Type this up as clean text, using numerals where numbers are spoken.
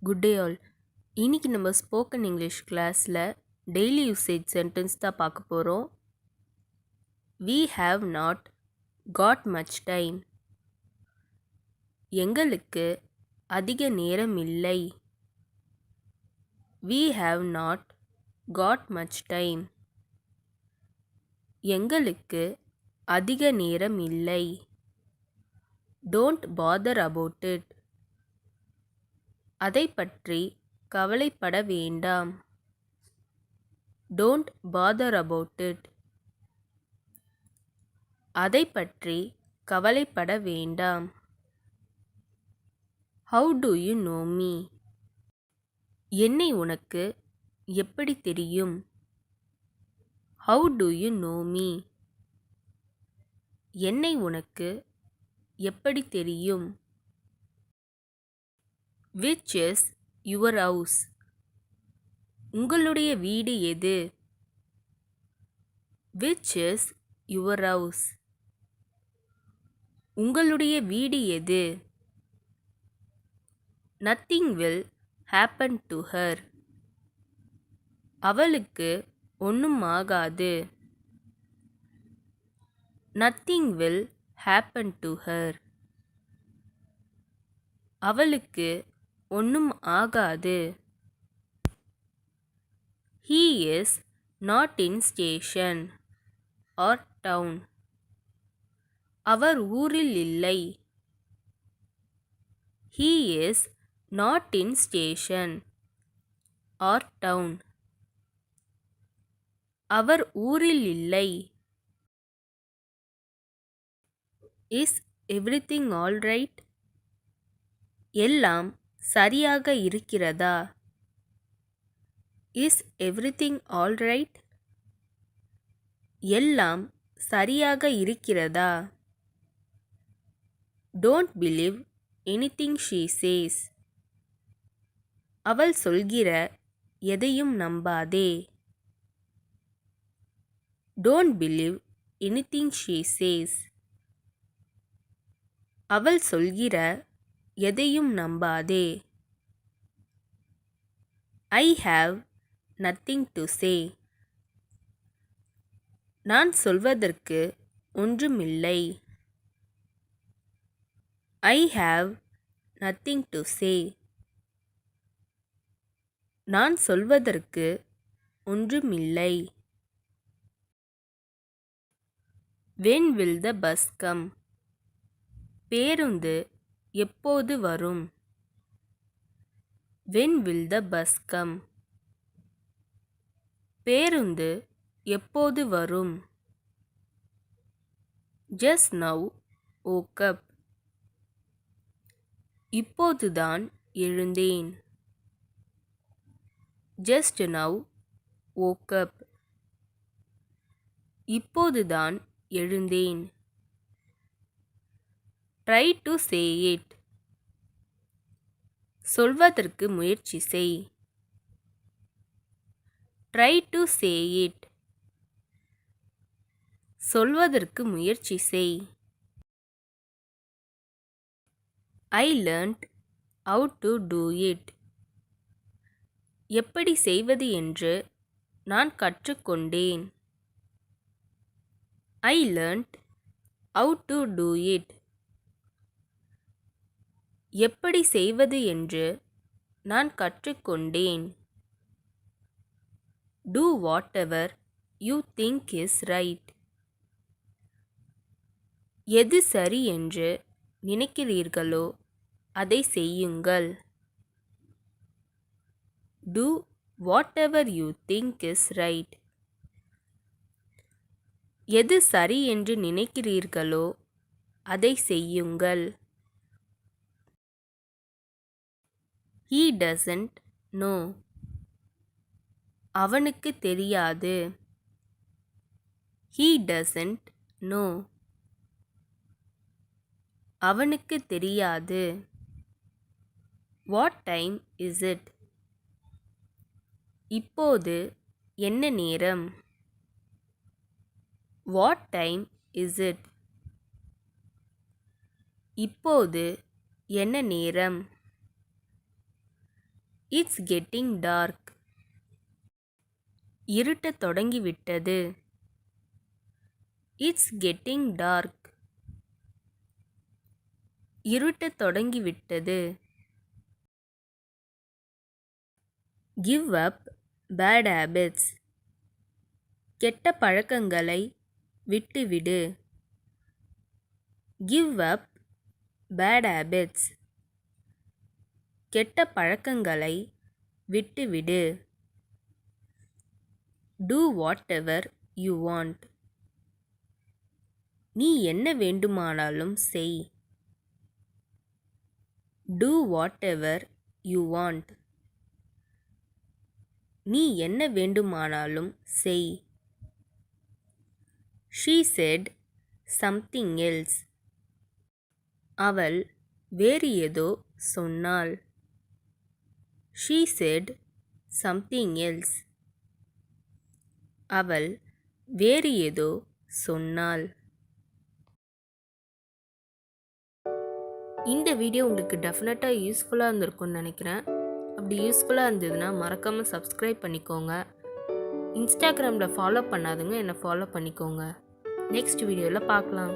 Good day all. இன்னைக்கு நம்ம spoken English கிளாஸில் டெய்லி யூசேஜ் சென்டென்ஸ் தான் பார்க்க போகிறோம். We have not got much time. எங்களுக்கு அதிக நேரம் இல்லை. We have not got much time. எங்களுக்கு அதிக நேரம் இல்லை. Don't bother about it. அதை பற்றி கவலைப்பட வேண்டாம். Don't bother about it. அதை பற்றி கவலைப்பட வேண்டாம். How do you know me? என்னை உனக்கு எப்படி தெரியும்? How do you know me? என்னை உனக்கு எப்படி தெரியும்? Which is your house? உங்களுடைய வீடு எது? Which is your house? உங்களுடைய வீடு எது? Nothing will happen to her. அவளுக்கு ஒன்றும் ஆகாது. Nothing will happen to her. அவளுக்கு ஒன்றும் ஆகாது. He is not in station or town. அவர் ஊரில் இல்லை. He is not in station or town. அவர் ஊரில் இல்லை. Is everything all right? எல்லாம் சரியாக இருக்கிறதா? Is everything all right? எல்லாம் சரியாக இருக்கிறதா? Don't believe anything she says. அவள் சொல்கிற எதையும் நம்பாதே. Don't believe anything she says. அவள் சொல்கிற எதையும் நம்பாதே. I have nothing to say. நான் சொல்வதற்கு ஒன்றுமில்லை. I have nothing to say. நான் சொல்வதற்கு ஒன்றுமில்லை. When will the bus come? பேருந்து எப்போது வரும்? When will the bus come? பேருந்து எப்போது வரும்? Just now woke up. இப்போதுதான் எழுந்தேன். Just now woke up. இப்போதுதான் எழுந்தேன். Try to say it. சொல்வதற்கு முயற்சி செய். Try to say it. சொல்வதற்கு முயற்சி செய். I learnt how to do it. எப்படி செய்வது என்று நான் கற்றுக்கொண்டேன். I learnt how to do it. எப்படி செய்வது என்று நான் கற்றுக்கொண்டேன். Do whatever you think is right. எது சரி என்று நினைக்கிறீர்களோ அதை செய்யுங்கள். Do whatever you think is right. எது சரி என்று நினைக்கிறீர்களோ அதை செய்யுங்கள். He doesn't know. அவனுக்கு தெரியாது. He doesn't know. அவனுக்கு தெரியாது. What time is it? இப்போது என்ன நேரம்? What time is it? இப்போது என்ன நேரம்? It's getting dark. இருட்டத் தொடங்கிவிட்டது. It's getting dark. இருட்டத் தொடங்கிவிட்டது. Give up bad habits. கெட்ட பழக்கங்களை விட்டுவிடு. Give up bad habits. கெட்ட பழக்கங்களை விட்டுவிடு. Do whatever you want. நீ என்ன வேண்டுமானாலும் செய். Do whatever you want. நீ என்ன வேண்டுமானாலும் செய். She said something else. அவள் வேறு ஏதோ சொன்னாள். She said something else. அவள் வேறு ஏதோ சொன்னாள். இந்த வீடியோ உங்களுக்கு டெஃபினட்டாக யூஸ்ஃபுல்லாக இருந்திருக்கும்னு நினைக்கிறேன். அப்படி யூஸ்ஃபுல்லாக இருந்ததுன்னா மறக்காமல் சப்ஸ்கிரைப் பண்ணிக்கோங்க. இன்ஸ்டாகிராமில் ஃபாலோ பண்ணாதுங்க என்னை ஃபாலோ பண்ணிக்கோங்க. நெக்ஸ்ட் வீடியோவில் பார்க்கலாம்.